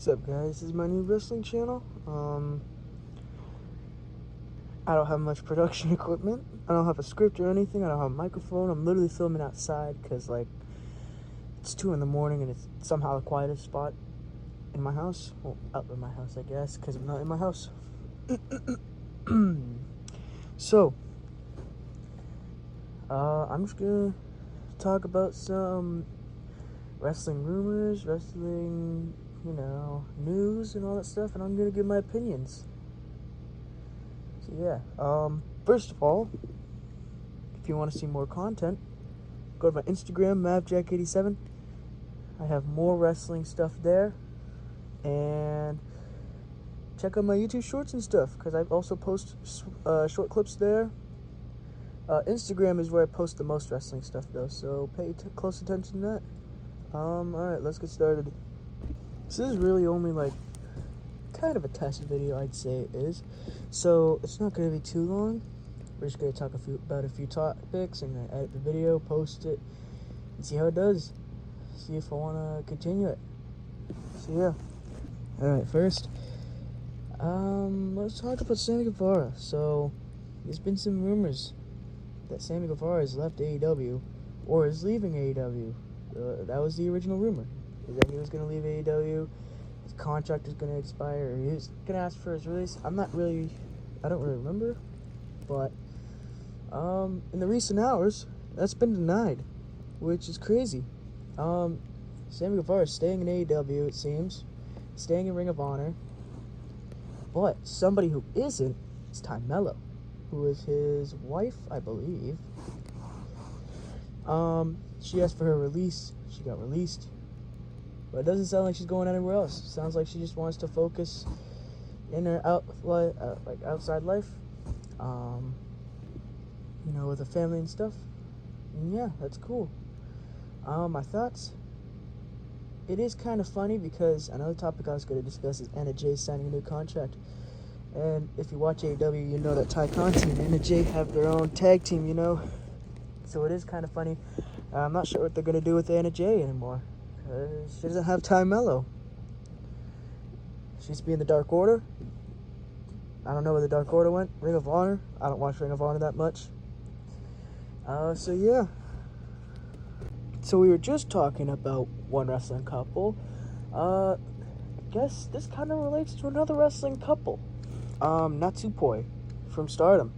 What's up, guys? This is my new wrestling channel. I don't have much production equipment. I don't have a script or anything. I don't have a microphone. I'm literally filming outside because, it's 2 in the morning and it's somehow the quietest spot in my house. Well, out of my house, I guess, because I'm not in my house. So, I'm just gonna talk about some wrestling rumors, wrestling, news and all that stuff, and I'm gonna give my opinions. So yeah, first of all, if you want to see more content, go to my Instagram, Mavjack87. I have more wrestling stuff there, and check out my YouTube shorts and stuff, because I also post short clips there. Instagram is where I post the most wrestling stuff, though, so pay close attention to that. Alright, let's get started. This is really only, kind of a test video, I'd say it is. So, it's not going to be too long. We're just going to talk about a few topics. I'm going to edit the video, post it, and see how it does. See if I want to continue it. So, yeah. Alright, first, let's talk about Sammy Guevara. So, there's been some rumors that Sammy Guevara has left AEW, or is leaving AEW. That was the original rumor, is that he was going to leave AEW, his contract is going to expire, or he was going to ask for his release. I don't really remember, but in the recent hours, that's been denied, which is crazy. Sammy Guevara is staying in AEW, it seems, staying in Ring of Honor, but somebody who isn't is Ty Mello, who is his wife, I believe. She asked for her release. She got released. But it doesn't sound like she's going anywhere else. It sounds like she just wants to focus in her outside life. With her family and stuff. And yeah, that's cool. My thoughts. It is kind of funny because another topic I was going to discuss is Anna Jay signing a new contract. And if you watch AEW, you know that Ty Conti and Anna Jay have their own tag team, So it is kind of funny. I'm not sure what they're going to do with Anna Jay anymore, because she doesn't have Ty Mello. She used to be in the Dark Order. I don't know where the Dark Order went. Ring of Honor. I don't watch Ring of Honor that much. So yeah. So we were just talking about one wrestling couple. I guess this kind of relates to another wrestling couple. Natsupoi from Stardom.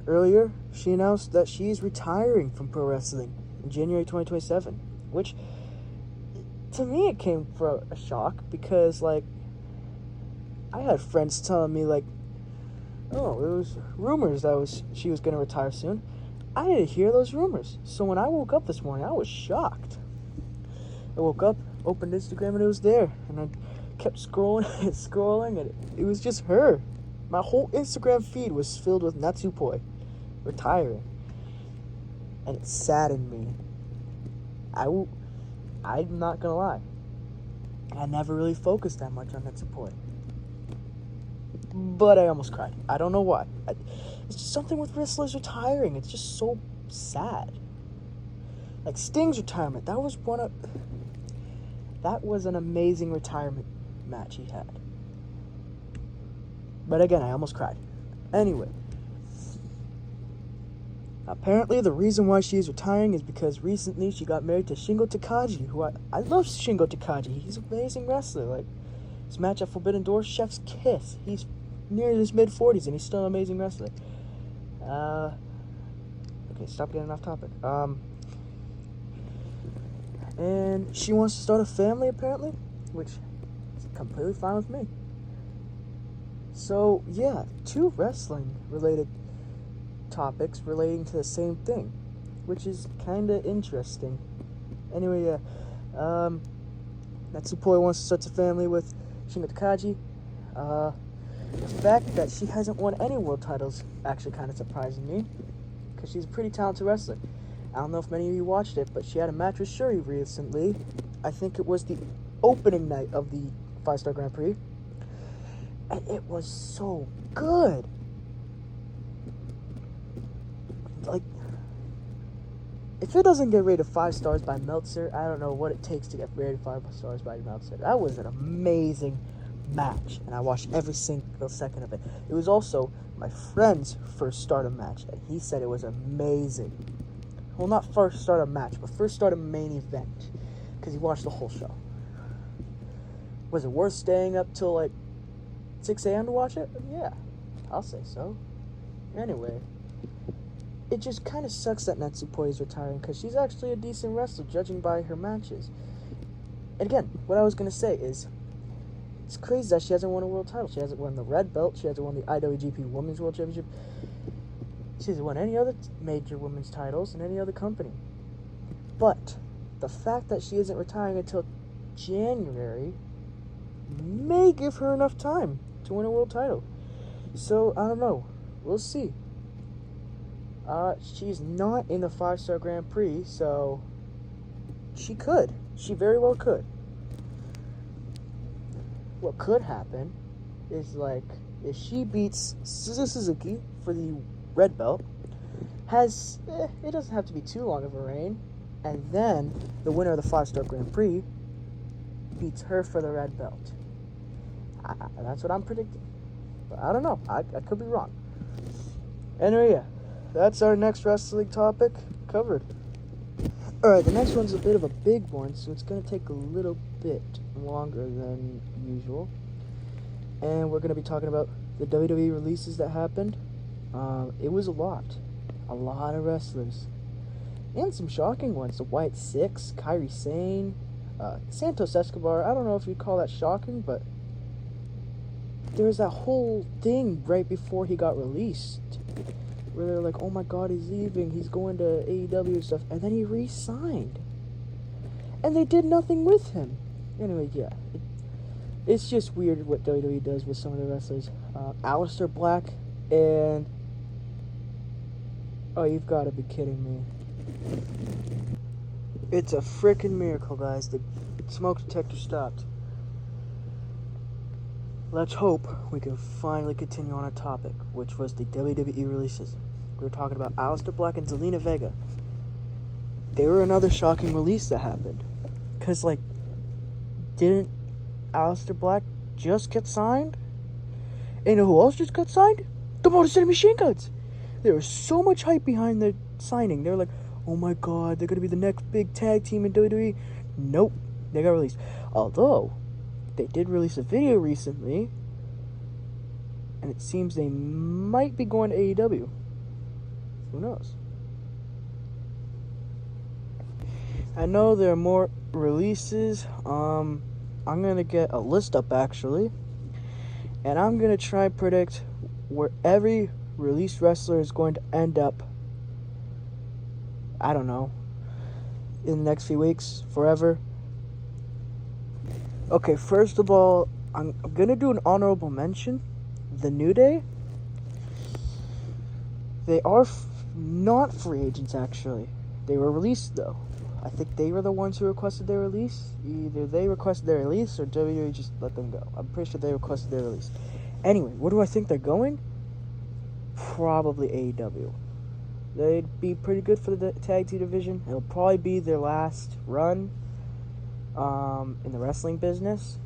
Earlier, she announced that she's retiring from pro wrestling in January 2027, which, to me, it came for a shock, because, I had friends telling me, it was rumors that she was going to retire soon. I didn't hear those rumors, so when I woke up this morning, I was shocked. I woke up, opened Instagram, and it was there, and I kept scrolling and scrolling, and it was just her. My whole Instagram feed was filled with Natsupoi retiring, and it saddened me. I'm not gonna lie, I never really focused that much on Natsupoi, but I almost cried. I don't know why. It's just something with wrestlers retiring. It's just so sad. Like Sting's retirement, that was an amazing retirement match he had. But again, I almost cried. Anyway, apparently the reason why she is retiring is because recently she got married to Shingo Takagi, who I love Shingo Takagi. He's an amazing wrestler. His match at Forbidden Door, Chef's Kiss. He's near his mid-40s and he's still an amazing wrestler. Okay, stop getting off topic. And she wants to start a family, apparently, which is completely fine with me. So, yeah, 2 wrestling-related topics relating to the same thing, which is kind of interesting. Anyway, yeah, Natsupoi wants to start a family with Shingo Takagi. The fact that she hasn't won any world titles actually kind of surprising me, because she's a pretty talented wrestler. I don't know if many of you watched it, but she had a match with Shuri recently. I think it was the opening night of the 5-Star Grand Prix. And it was so good. if it doesn't get rated 5 stars by Meltzer, I don't know what it takes to get rated 5 stars by Meltzer. That was an amazing match, and I watched every single second of it. It was also my friend's first Stardom match, and he said it was amazing. Well, not first Stardom match, but first Stardom main event, because he watched the whole show. Was it worth staying up till like 6 a.m. to watch it? Yeah, I'll say so. Anyway, it just kind of sucks that Natsupoi is retiring, because she's actually a decent wrestler, judging by her matches. And again, what I was going to say is, it's crazy that she hasn't won a world title. She hasn't won the red belt. She hasn't won the IWGP Women's World Championship. She hasn't won any other major women's titles in any other company. But the fact that she isn't retiring until January may give her enough time to win a world title. So, I don't know. We'll see. She's not in the 5-star Grand Prix, so she could. She very well could. What could happen is, like, if she beats Suzuki for the red belt, it doesn't have to be too long of a reign, and then the winner of the 5-star Grand Prix beats her for the red belt. That's what I'm predicting. But I don't know. I could be wrong. Anyway, yeah. That's our next wrestling topic covered. Alright, the next one's a bit of a big one, so it's going to take a little bit longer than usual. And we're going to be talking about the WWE releases that happened. It was a lot. A lot of wrestlers. And some shocking ones. The White Six, Kairi Sane, Santos Escobar. I don't know if you'd call that shocking, but there was that whole thing right before he got released, where they're like, oh my god, he's leaving, he's going to AEW and stuff, and then he re-signed. And they did nothing with him. Anyway, yeah. It's just weird what WWE does with some of the wrestlers. Aleister Black and... Oh, you've got to be kidding me. It's a freaking miracle, guys. The smoke detector stopped. Let's hope we can finally continue on our topic, which was the WWE releases. We were talking about Aleister Black and Zelina Vega. They were another shocking release that happened. Because, like, didn't Aleister Black just get signed? And you know who else just got signed? The Motor City Machine Guns! There was so much hype behind the signing. They were like, oh my god, they're going to be the next big tag team in WWE. Nope, they got released. Although, they did release a video recently, and it seems they might be going to AEW. Who knows? I know there are more releases. I'm going to get a list up, actually, and I'm going to try and predict where every released wrestler is going to end up, I don't know, in the next few weeks, forever. Okay, first of all, I'm going to do an honorable mention. The New Day. They are not free agents, actually. They were released, though. I think they were the ones who requested their release. Either they requested their release or WWE just let them go. I'm pretty sure they requested their release. Anyway, where do I think they're going? Probably AEW. They'd be pretty good for the tag team division. It'll probably be their last run in the wrestling business,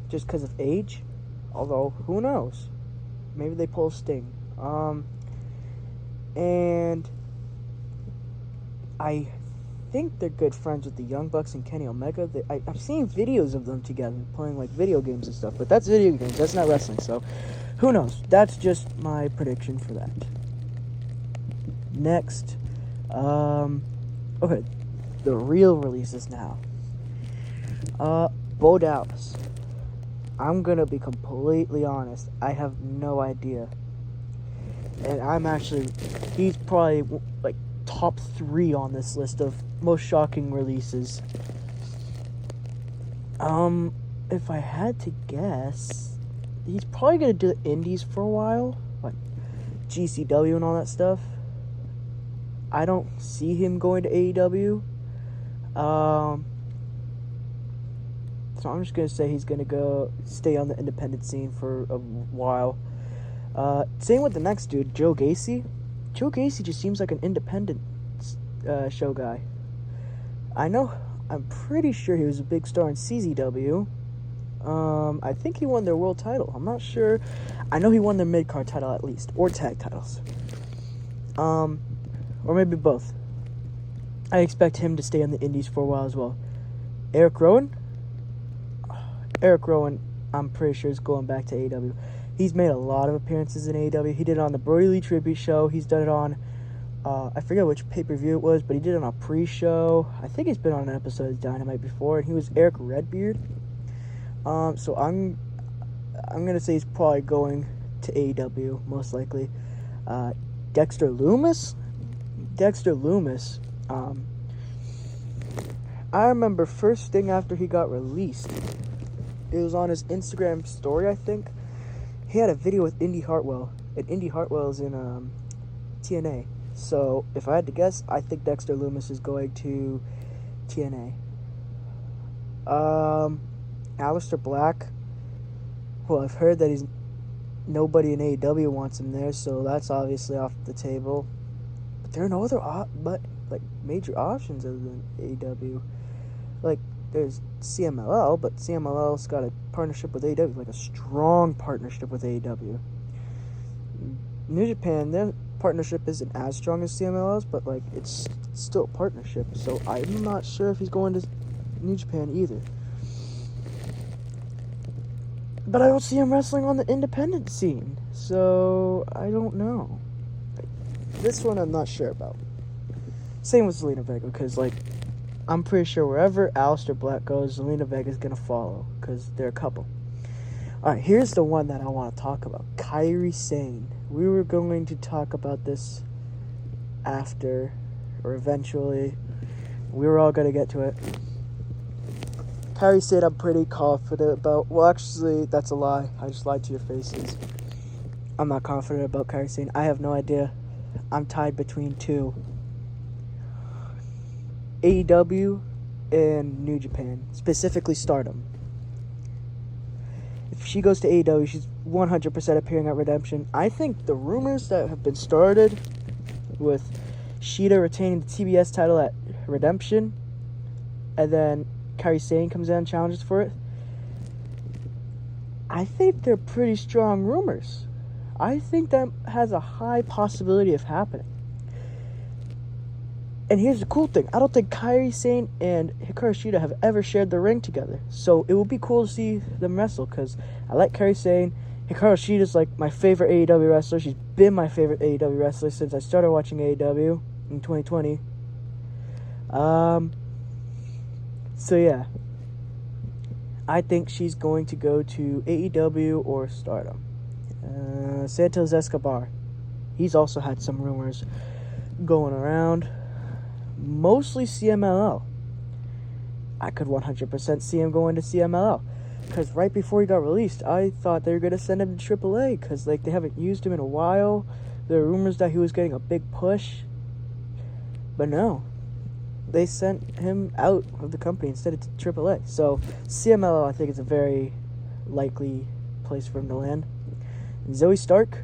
just because of age. Although, who knows? Maybe they pull a Sting. And I think they're good friends with the Young Bucks and Kenny Omega. I've seen videos of them together playing like video games and stuff, but that's video games. That's not wrestling. So, who knows? That's just my prediction for that. Next, okay, the real releases now. Bo Dallas. I'm gonna be completely honest. I have no idea. And he's probably like top 3 on this list of most shocking releases. If I had to guess, he's probably gonna do the indies for a while, like GCW and all that stuff. I don't see him going to AEW. So I'm just going to say he's going to go stay on the independent scene for a while. Same with the next dude, Joe Gacy. Joe Gacy just seems like an independent show guy. I'm pretty sure he was a big star in CZW. I think he won their world title. I'm not sure. I know he won their mid-card title at least, or tag titles. Or maybe both. I expect him to stay on the indies for a while as well. Eric Rowan, I'm pretty sure is going back to AEW. He's made a lot of appearances in AEW. He did it on the Brody Lee Tribute Show. He's done it on, I forget which pay-per-view it was, but he did it on a pre-show. I think he's been on an episode of Dynamite before, and he was Eric Redbeard. So I'm gonna say he's probably going to AEW, most likely. Dexter Lumis. I remember first thing after he got released, it was on his Instagram story, I think. He had a video with Indy Hartwell, and Indy Hartwell's in TNA. So if I had to guess, I think Dexter Lumis is going to TNA. Aleister Black. Well, I've heard that nobody in AEW wants him there, so that's obviously off the table. But there are no other major options other than AEW. Like, there's CMLL, but CMLL's got a partnership with AEW, like a strong partnership with AEW. New Japan, their partnership isn't as strong as CMLL's, but like it's still a partnership. So I'm not sure if he's going to New Japan either. But I don't see him wrestling on the independent scene, so I don't know. This one I'm not sure about. Same with Zelina Vega, because I'm pretty sure wherever Aleister Black goes, Zelina Vega's going to follow, because they're a couple. Alright, here's the one that I want to talk about. Kairi Sane. We were going to talk about this after, or eventually. We were all going to get to it. Kairi Sane I'm pretty confident about. Well, actually, that's a lie. I just lied to your faces. I'm not confident about Kairi Sane. I have no idea. I'm tied between two. AEW and New Japan, specifically Stardom. If she goes to AEW, she's 100% appearing at Redemption. I think the rumors that have been started with Shida retaining the TBS title at Redemption, and then Kairi Sane comes in and challenges for it, I think they're pretty strong rumors. I think that has a high possibility of happening. And here's the cool thing. I don't think Kairi Sane and Hikaru Shida have ever shared the ring together. So it would be cool to see them wrestle, because I like Kairi Sane. Hikaru Shida's like my favorite AEW wrestler. She's been my favorite AEW wrestler since I started watching AEW in 2020. So yeah. I think she's going to go to AEW or Stardom. Santos Escobar. He's also had some rumors going around. Mostly CMLL. I could 100% see him going to CMLL. Because right before he got released, I thought they were going to send him to AAA. Because they haven't used him in a while. There are rumors that he was getting a big push. But no. They sent him out of the company instead of to AAA. So CMLL, I think, is a very likely place for him to land. And Zoe Stark.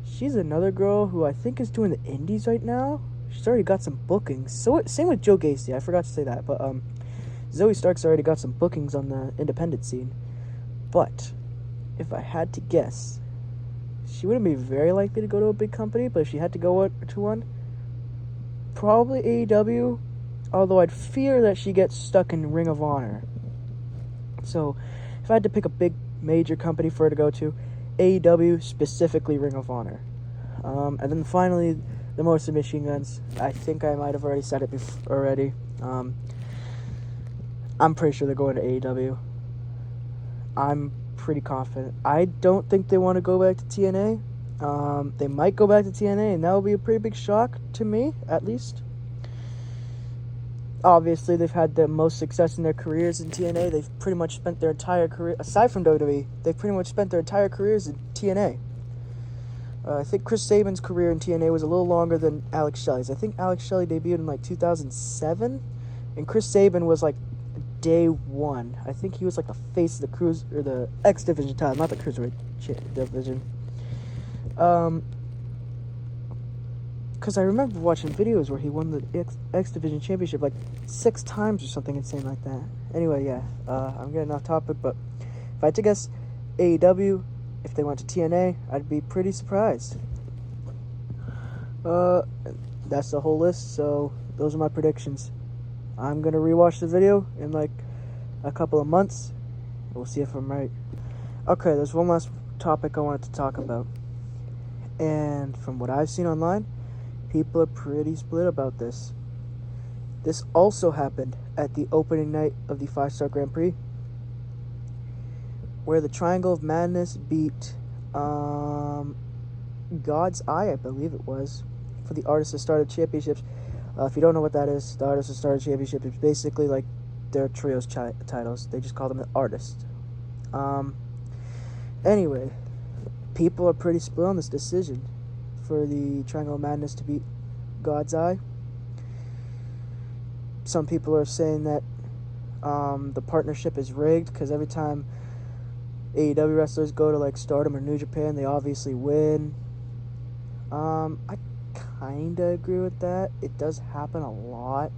She's another girl who I think is doing the indies right now. She's already got some bookings. So same with Joe Gacy. I forgot to say that, but Zoe Stark's already got some bookings on the independent scene. But if I had to guess, she wouldn't be very likely to go to a big company. But if she had to go to one, probably AEW. Although I'd fear that she gets stuck in Ring of Honor. So if I had to pick a big major company for her to go to, AEW, specifically Ring of Honor. And then finally, the most submission guns. I think I might have already said it already. I'm pretty sure they're going to AEW. I'm pretty confident. I don't think they want to go back to TNA. They might go back to TNA, and that would be a pretty big shock to me, at least. Obviously, they've had the most success in their careers in TNA. They've pretty much spent their entire career, aside from WWE, they've pretty much spent their entire careers in TNA. I think Chris Sabin's career in TNA was a little longer than Alex Shelley's. I think Alex Shelley debuted in 2007, and Chris Sabin was day one. I think he was the face of the X Division title, not the Cruiserweight division. Because because I remember watching videos where he won the X Division Championship like 6 times or something insane like that. Anyway, yeah, I'm getting off topic, but if I had to guess, AEW, if they went to TNA, I'd be pretty surprised. That's the whole list, so those are my predictions. I'm gonna rewatch the video in like a couple of months. We'll see if I'm right. Okay, there's one last topic I wanted to talk about. And from what I've seen online, people are pretty split about this. This also happened at the opening night of the 5-Star Grand Prix, where the Triangle of Madness beat God's Eye, I believe it was, for the Artists of Stardom Championships. If you don't know what that is, the Artists of Stardom Championship is basically like their trios titles. They just call them the Artist. Anyway, people are pretty split on this decision for the Triangle of Madness to beat God's Eye. Some people are saying that the partnership is rigged because every time AEW wrestlers go to like Stardom or New Japan, they obviously win. I kind of agree with that. It does happen a lot.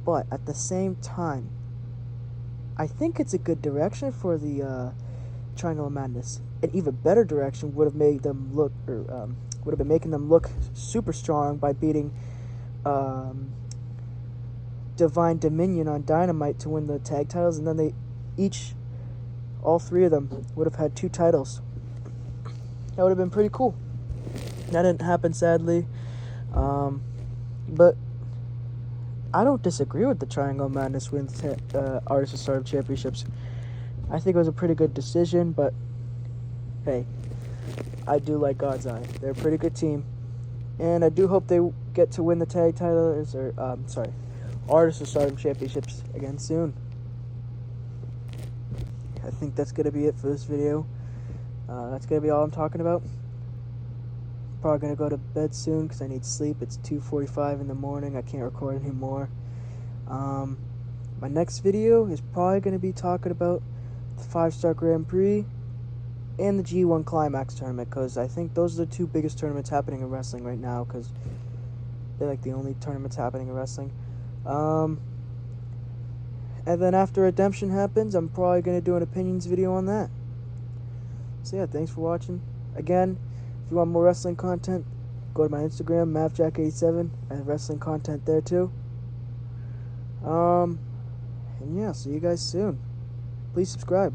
But at the same time, I think it's a good direction for the Triangle of Madness. An even better direction would have made them look, or would have been making them look super strong by beating Divine Dominion on Dynamite to win the tag titles, and then they all 3 of them would have had 2 titles. That would have been pretty cool. That didn't happen, sadly. But I don't disagree with the Triangle of Madness wins Artists of Stardom Championships. I think it was a pretty good decision, but hey, I do like God's Eye. They're a pretty good team, and I do hope they get to win the tag titles, or Artists of Stardom Championships again soon. I think that's gonna be it for this video. That's gonna be all I'm talking about. Probably gonna go to bed soon because I need sleep. It's 2:45 in the morning. I can't record anymore. My next video is probably gonna be talking about the 5-Star Grand Prix and the G1 Climax tournament, because I think those are the 2 biggest tournaments happening in wrestling right now, because they're like the only tournaments happening in wrestling. And then after Redemption happens, I'm probably gonna do an opinions video on that. So yeah, thanks for watching. Again, if you want more wrestling content, go to my Instagram, Mavjack87. I have wrestling content there too. And yeah, see you guys soon. Please subscribe.